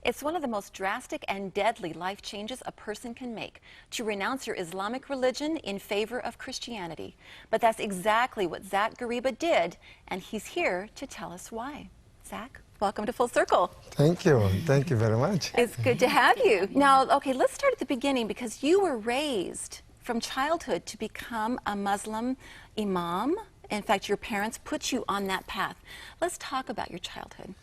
It's one of the most drastic and deadly life changes a person can make, to renounce your Islamic religion in favor of Christianity. But that's exactly what Zach Gariba did, and he's here to tell us why. Zach, welcome to Full Circle. Thank you. Thank you very much. It's good to have you. Now, okay, let's start at the beginning, because you were raised from childhood to become a Muslim Imam. In fact, your parents put you on that path. Let's talk about your childhood.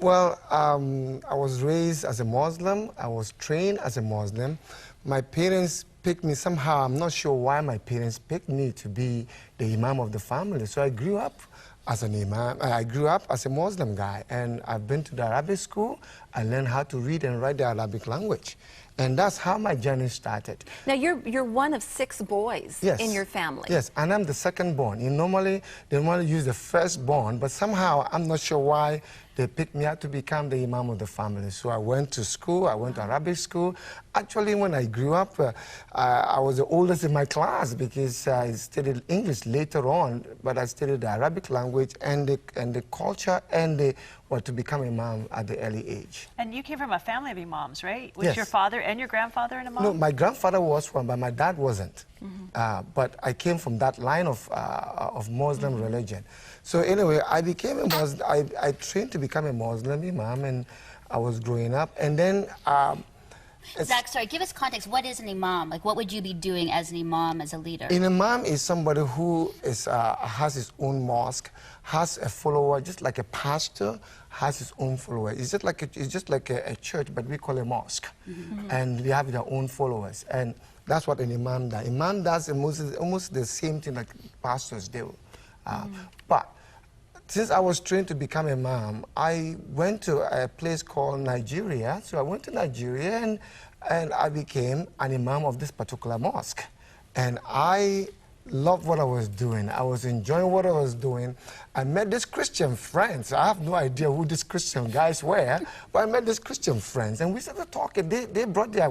Well, I was raised as a Muslim. I was trained as a Muslim. My parents picked me somehow. I'm not sure why my parents picked me to be the Imam of the family. So I grew up as an Imam. I grew up as a Muslim guy, and I've been to the Arabic school. I learned how to read and write the Arabic language. And that's how my journey started. Now, you're one of 6 boys in your family. Yes, and I'm the second born. They normally use the first born, but somehow I'm not sure why they picked me up to become the Imam of the family. So I went to school. I went to Arabic school. Actually, when I grew up, I was the oldest in my class because I studied English later on, but I studied the Arabic language and the culture and to become Imam at the early age. And you came from a family of Imams, right? Was Yes. your father and your grandfather an Imam? No, my grandfather was one, but my dad wasn't. But I came from that line of Muslim religion. So anyway, I became a Muslim. I trained to become a Muslim Imam, and I was growing up. And then... Zach, sorry, give us context. What is an Imam? Like, what would you be doing as an Imam, as a leader? An Imam is somebody who has his own mosque, has a follower, just like a pastor has his own follower. It's just like a church, but we call it a mosque. And they have their own followers. And that's what an Imam does. Imam does almost the same thing like pastors do. But since I was trained to become an Imam, I went to a place called Nigeria. So I went to Nigeria and I became an Imam of this particular mosque. And I loved what I was doing. I was enjoying what I was doing. I met these Christian friends. I have no idea who these Christian guys were, but I met these Christian friends, and we started talking. They brought their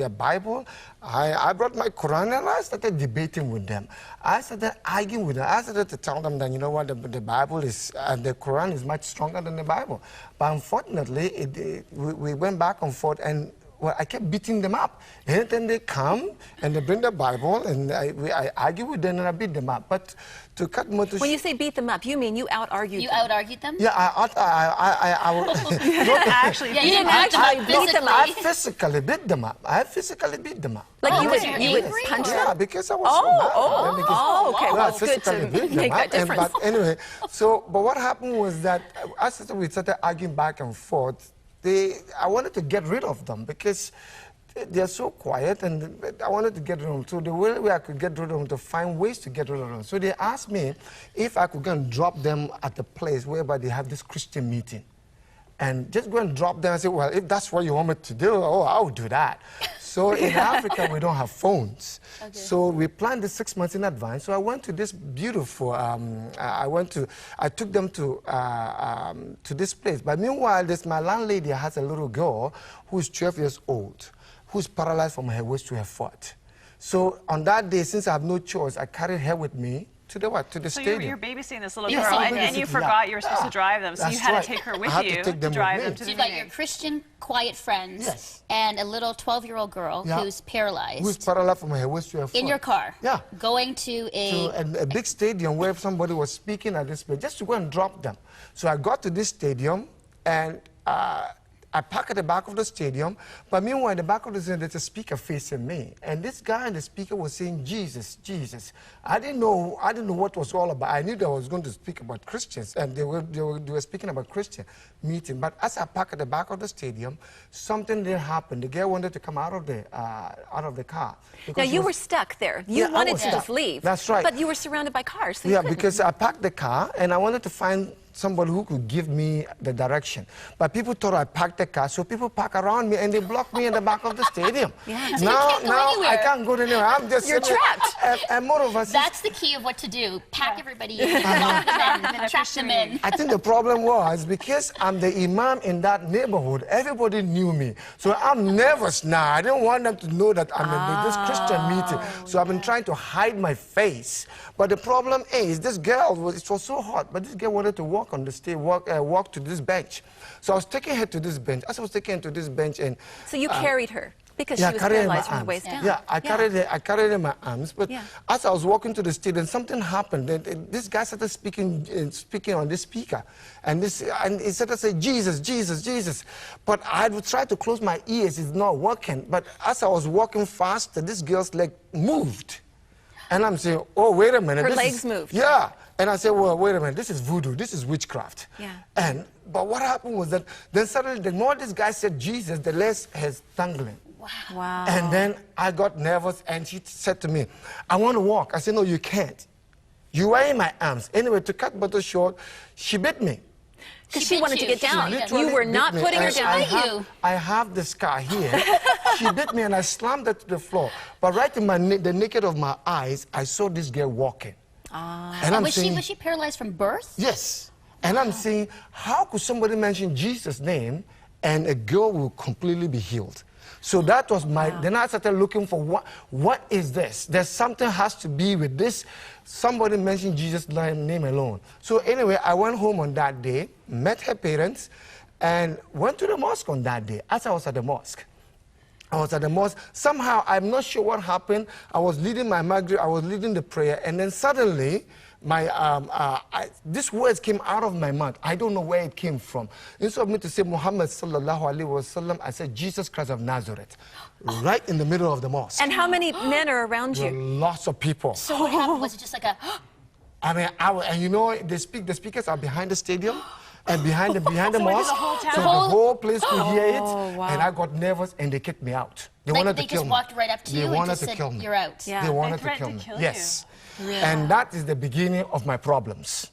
Bible. I brought my Quran, and I started debating with them. I started arguing with them. I started to tell them that, you know what, the Bible is, the Quran is much stronger than the Bible. But unfortunately, we went back and forth, and well, I kept beating them up. And then they come and they bring the Bible, and I argue with them and I beat them up. But to cut more to... When you say beat them up, you mean you out-argued them? You out-argued them? Yeah, Actually, you didn't actually beat them up. I physically beat them up. I physically beat them up. Like you would punch them? Yeah, because I was so mad. Okay. Well, it's good to make that difference. But anyway, but what happened was that we started arguing back and forth. I wanted to get rid of them because they're so quiet, and I wanted to get rid of them. So the only way I could get rid of them, to find ways to get rid of them. So they asked me if I could go and drop them at the place whereby they have this Christian meeting. And just go and drop them. I said, well, if that's what you want me to do, I'll do that. So in Africa, we don't have phones. Okay. So we planned this 6 months in advance. So I went to this beautiful, I took them to this place. But meanwhile, my landlady has a little girl who's 12 years old, who's paralyzed from her waist to her foot. So on that day, since I have no choice, I carried her with me to the stadium. So you're babysitting this little girl, and you forgot you were supposed to drive them, so you had to take her with you to drive them to the meeting. So you got your Christian, quiet friends and a little 12-year-old girl who's paralyzed. Who's paralyzed from her waist to her foot. In your car? Yeah. Going to a big stadium where somebody was speaking at this place, just to go and drop them. So I got to this stadium, and I parked at the back of the stadium, but meanwhile, in the back of the stadium, there's a speaker facing me. And this guy and the speaker was saying, Jesus, Jesus. I didn't know what it was all about. I knew that I was going to speak about Christians, and they were speaking about Christian meeting. But as I parked at the back of the stadium, something didn't happen. The girl wanted to come out of the car. Now, you were stuck there. You wanted to just leave. That's right. But you were surrounded by cars. So yeah, because I parked the car, and I wanted to find somebody who could give me the direction. But people thought I parked the car, so people park around me and they block me in the back of the stadium. Yeah. So now I can't go anywhere. I'm just You're trapped. And more of us. That's the key of what to do. Pack everybody in, lock them in, trap them in. I think the problem was because I'm the Imam in that neighborhood, everybody knew me. So I'm nervous now. I didn't want them to know that I'm in this Christian meeting. So I've been trying to hide my face. But the problem is, this girl, it was so hot, but this girl wanted to walk walk on the stage, walk to this bench. So I was taking her to this bench. As I was taking her to this bench, and so you carried her because she was paralyzed from the waist down. Yeah, I carried her in my arms. But as I was walking to the stage, and something happened. This guy started speaking on this speaker, and he started saying, "Jesus, Jesus, Jesus." But I would try to close my ears; it's not working. But as I was walking faster, this girl's leg moved, and I'm saying, "Oh, wait a minute." Her legs moved. Yeah. And I said, well, wait a minute, this is voodoo, this is witchcraft. Yeah. But what happened was that then suddenly, the more this guy said Jesus, the less his dangling. Wow. And then I got nervous, and she said to me, I want to walk. I said, no, you can't. You are in my arms. Anyway, to cut matters short, she bit me. Because she wanted to get down. You were not putting her down. I have the scar here. She bit me, and I slammed her to the floor. But right in the naked of my eyes, I saw this girl walking. And was she paralyzed from birth? Yes. And I'm saying, how could somebody mention Jesus' name and a girl will completely be healed? So that was then I started looking for what is this? There's something has to be with this. Somebody mentioned Jesus' name alone. So anyway, I went home on that day, met her parents, and went to the mosque on that day. As I was at the mosque, somehow, I'm not sure what happened. I was leading my Maghrib, I was leading the prayer, and then suddenly, these words came out of my mouth. I don't know where it came from. Instead of me to say Muhammad sallallahu alaihi wasallam, I said Jesus Christ of Nazareth, right in the middle of the mosque. And how many men are around you? Lots of people. So what happened? Was it just like a... I mean, and you know, the speakers are behind the stadium. And behind the mosque, so the whole place could hear it, and I got nervous, and they kicked me out. They wanted to kill me. They just walked right up to you and just said, "You're out." Yeah. They wanted to kill me. Yes. And that is the beginning of my problems.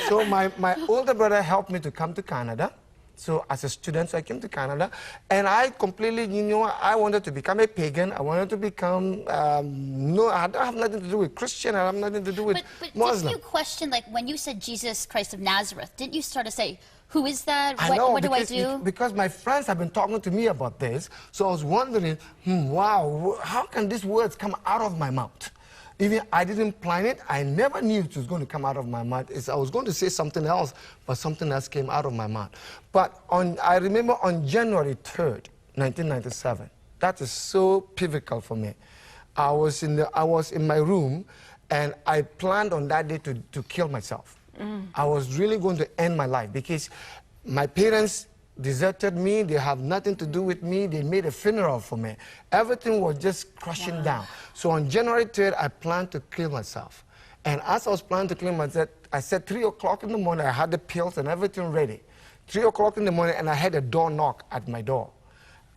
So my older brother helped me to come to Canada. So as a student, so I came to Canada, and I completely, I wanted to become a pagan. I wanted to become, no, I don't have nothing to do with Christian. I have nothing to do with Muslim. Didn't you question, like, when you said Jesus Christ of Nazareth, didn't you start to say, who is that? What do I do? Because my friends have been talking to me about this, so I was wondering, wow, how can these words come out of my mouth? Even I didn't plan it. I never knew it was going to come out of my mouth. I was going to say something else, but something else came out of my mouth. But I remember on January 3rd, 1997, that is so pivotal for me. I was in my room, and I planned on that day to kill myself. I was really going to end my life because my parents deserted me. They have nothing to do with me. They made a funeral for me. Everything was just crashing down. So on January 3rd, I planned to kill myself. And as I was planning to kill myself, I said 3 o'clock in the morning, I had the pills and everything ready. 3 o'clock in the morning, and I had a door knock at my door.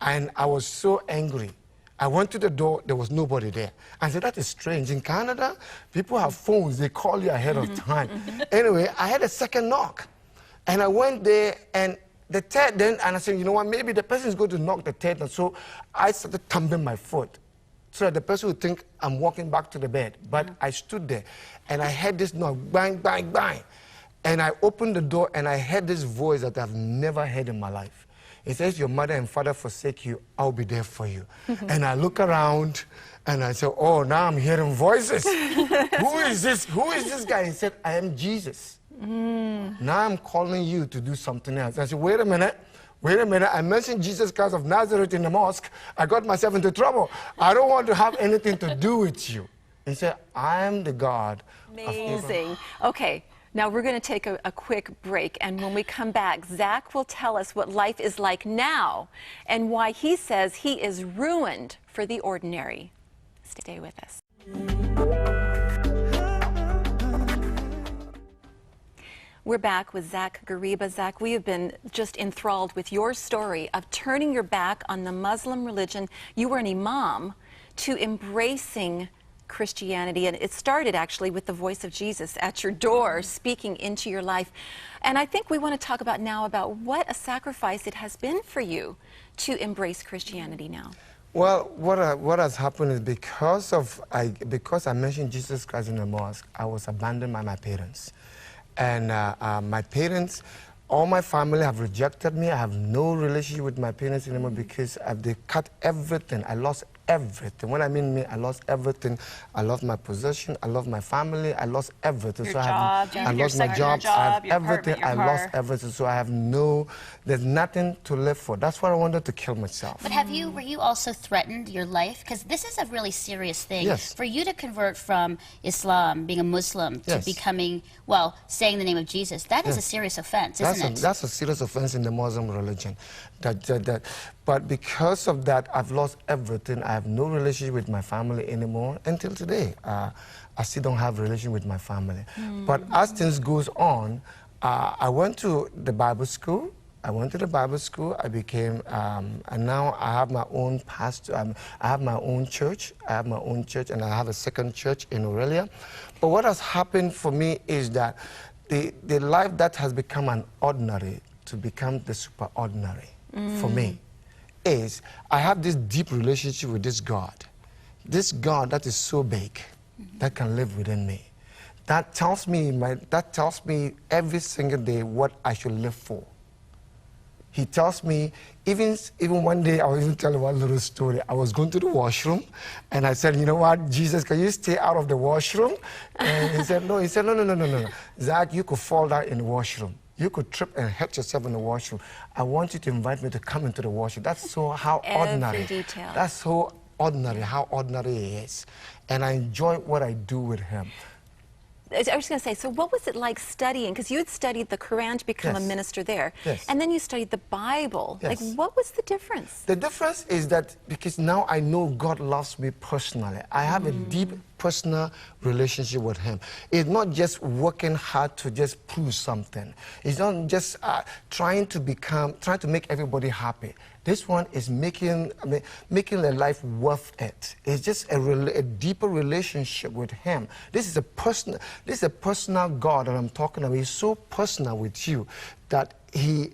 And I was so angry. I went to the door, there was nobody there. I said, that is strange. In Canada, people have phones. They call you ahead of time. Anyway, I had a second knock. And I went there, and the third, and I said, you know what, maybe the person is going to knock the third. And so I started thumping my foot so that the person would think I'm walking back to the bed. But I stood there, and I heard this knock, bang, bang, bang. And I opened the door, and I heard this voice that I've never heard in my life. It says, your mother and father forsake you, I'll be there for you. And I look around, and I said, oh, now I'm hearing voices. Who is this? Who is this guy? He said, I am Jesus. Now I'm calling you to do something else. I said, wait a minute. I mentioned Jesus Christ of Nazareth in the mosque. I got myself into trouble. I don't want to have anything to do with you. He said, I am the God of Abraham. Okay, now we're going to take a quick break. And when we come back, Zach will tell us what life is like now and why he says he is ruined for the ordinary. Stay with us. We're back with Zach Gariba. Zach, we have been just enthralled with your story of turning your back on the Muslim religion. You were an imam to embracing Christianity, and it started actually with the voice of Jesus at your door speaking into your life. And I think we want to talk about now about what a sacrifice it has been for you to embrace Christianity now. Well, what has happened is because I mentioned Jesus Christ in the mosque, I was abandoned by my parents. And my parents, all my family have rejected me. I have no relationship with my parents anymore because they cut everything. I lost everything. When I mean me, I lost everything. I lost my possession. I lost my family. I lost everything. Your so job, I lost my job. I have everything. I lost everything. So I have there's nothing to live for. That's why I wanted to kill myself. But were you also threatened your life? Because this is a really serious thing. Yes. For you to convert from Islam, being a Muslim, to becoming, well, saying the name of Jesus, that is a serious offense, isn't it? That's a serious offense in the Muslim religion. But because of that, I've lost everything. I have no relationship with my family anymore until today. I still don't have a relation with my family. But as things goes on, I went to the Bible school. I became, and now I have my own pastor. I have my own church. And I have a second church in Aurelia. But what has happened for me is that the life that has become an ordinary to become the superordinary for me is I have this deep relationship with this God that is so big that can live within me. That tells me every single day what I should live for. He tells me, even one day, I was even telling one little story. I was going to the washroom, and I said, you know what, Jesus, can you stay out of the washroom? And he said, no. Zach, you could fall down in the washroom. You could trip and hurt yourself in the washroom. I want you to invite me to come into the washroom. That's so how ordinary. Every detail. That's so ordinary, how ordinary he is. And I enjoy what I do with him. I was going to say, so what was it like studying? Because you had studied the Quran to become a minister there. Yes. And then you studied the Bible. Yes. Like, what was the difference? The difference is that because now I know God loves me personally. I have a deep personal relationship with him. It's not just working hard to just prove something. It's not just trying to make everybody happy. This one is making the life worth it. It's just a deeper relationship with him. This is a personal God that I'm talking about. He's so personal with you that it's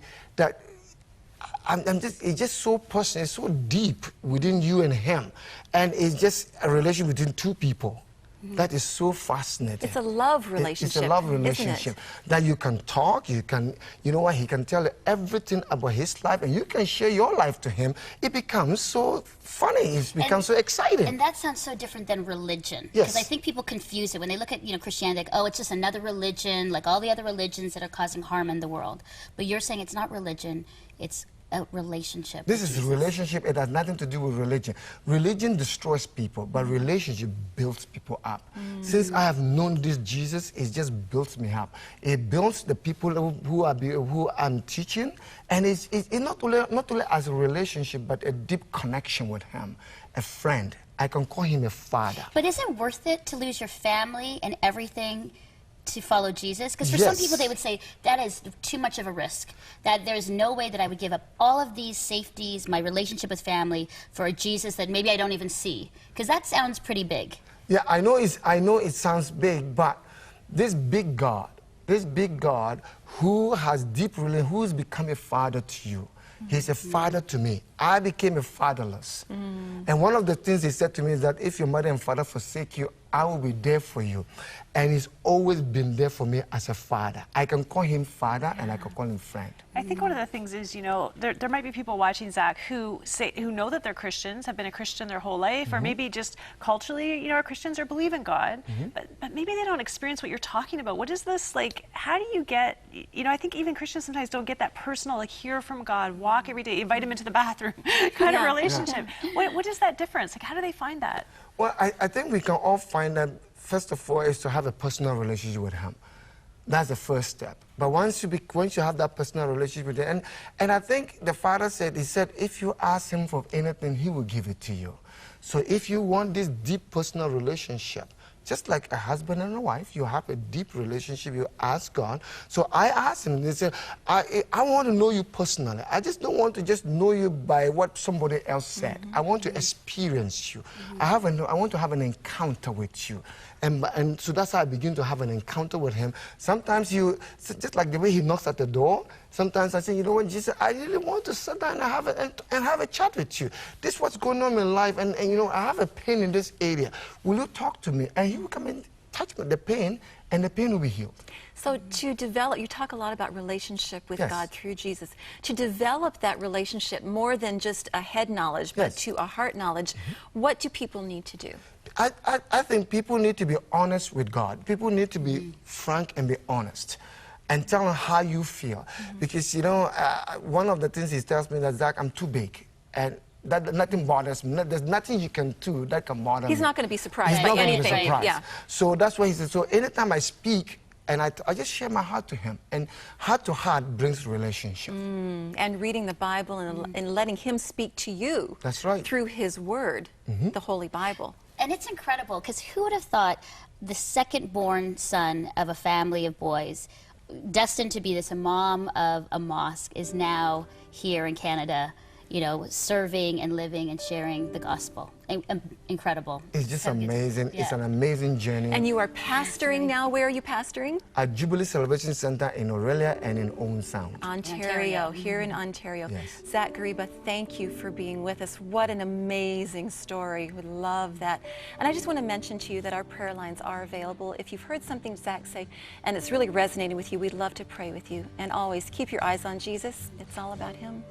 just so personal, it's so deep within you and him. And it's just a relationship between two people. That is so fascinating. It's a love relationship. It's a love relationship that you can talk, you know what, he can tell you everything about his life, and you can share your life to him. It becomes so funny, it becomes so exciting. And that sounds so different than religion. Yes. Because I think people confuse it when they look at Christianity, like, oh, it's just another religion, like all the other religions that are causing harm in the world. But you're saying it's not religion, it's a relationship. This is a relationship. It has nothing to do with religion. Religion destroys people, but relationship builds people up. Since I have known this Jesus, it just builds me up. It builds the people who I'm teaching, and it's not only as a relationship, but a deep connection with him, a friend. I can call him a father. But is it worth it to lose your family and everything to follow Jesus? Because for some people, they would say that is too much of a risk, that there's no way that I would give up all of these safeties, my relationship with family, for a Jesus that maybe I don't even see. Because that sounds pretty big. Yeah, I know it sounds big, but this big God who has deep relation, who's become a father to you, he's a father to me. I became a fatherless. And one of the things he said to me is that if your mother and father forsake you, I will be there for you. And he's always been there for me as a father. I can call him father and I can call him friend. I think one of the things is, there might be people watching Zach who know that they're Christians, have been a Christian their whole life, or maybe just culturally, are Christians or believe in God, but maybe they don't experience what you're talking about. What is this, like, how do you get, I think even Christians sometimes don't get that personal, like, hear from God, walk every day, invite him into the bathroom kind of relationship. What is that difference? Like, how do they find that? Well, I think we can all find that, first of all, is to have a personal relationship with him. That's the first step. But once you have that personal relationship with him, and I think the Father said, he said, if you ask him for anything, he will give it to you. So if you want this deep personal relationship, just like a husband and a wife, you have a deep relationship, you ask God. So I asked him, they said, I want to know you personally. I just don't want to just know you by what somebody else said. I want to experience you. I want to have an encounter with you. And so that's how I begin to have an encounter with him. Sometimes just like the way he knocks at the door, sometimes I say, you know what, Jesus, I really want to sit down and have a chat with you. This is what's going on in life, and I have a pain in this area. Will you talk to me? And he will come and touch the pain, and the pain will be healed. So to develop, you talk a lot about relationship with Yes. God through Jesus. To develop that relationship more than just a head knowledge, but Yes. to a heart knowledge, what do people need to do? I think people need to be honest with God. People need to be frank and be honest and tell him how you feel. Because, you know, one of the things he tells me that, Zach, I'm too big. And that nothing bothers me. There's nothing you can do that can bother me. He's not going to be surprised He's by not going to be anything. surprised. Yeah. So that's why he said, so anytime I speak, and I just share my heart to him. And heart to heart brings relationship. And reading the Bible and letting him speak to you. That's right. Through his word, the Holy Bible. And it's incredible because who would have thought the second born son of a family of boys, destined to be this imam of a mosque, is now here in Canada, you know, serving and living and sharing the gospel. Incredible. It's just So good. amazing. Yeah. It's an amazing journey. And you are pastoring now. Where are you pastoring? At Jubilee Celebration Center in Aurelia and in Owen Sound. Ontario, here in Ontario. Yes. Zach Gariba, thank you for being with us. What an amazing story. We love that. And I just want to mention to you that our prayer lines are available. If you've heard something Zach say and it's really resonating with you, we'd love to pray with you. And always keep your eyes on Jesus. It's all about him.